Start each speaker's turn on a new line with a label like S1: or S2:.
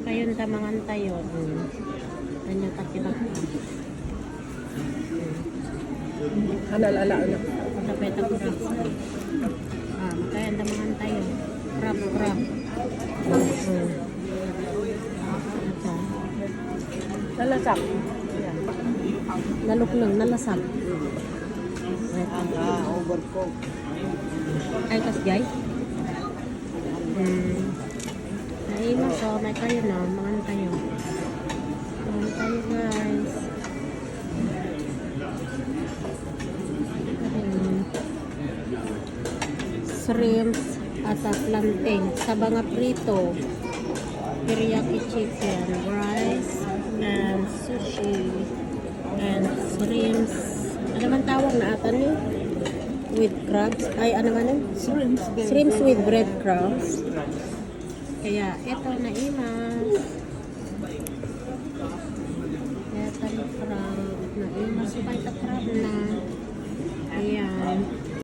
S1: Kayon tamangan tayo. Kanya takibak ka.
S2: Alala na.
S1: Tapeta ko rap. Kayon tamangan tayo. Crab.
S2: Nalasak.
S1: Naluknang, nalasag.
S2: Overcook.
S1: Ay, kas jay? Naimas, so may kayo na. Mangan tayo. Mangan tayo, guys. Shrimps at plantain. Sabanga prito. Teriyaki chicken. Rice. And sushi. And shrimps. Ano man tawag na atan niyo? With crabs. Ay, ano man yun? Shrimps with breadcrumbs. Kaya, ito na imas. Ito na crab. Na imas. Ito crab na.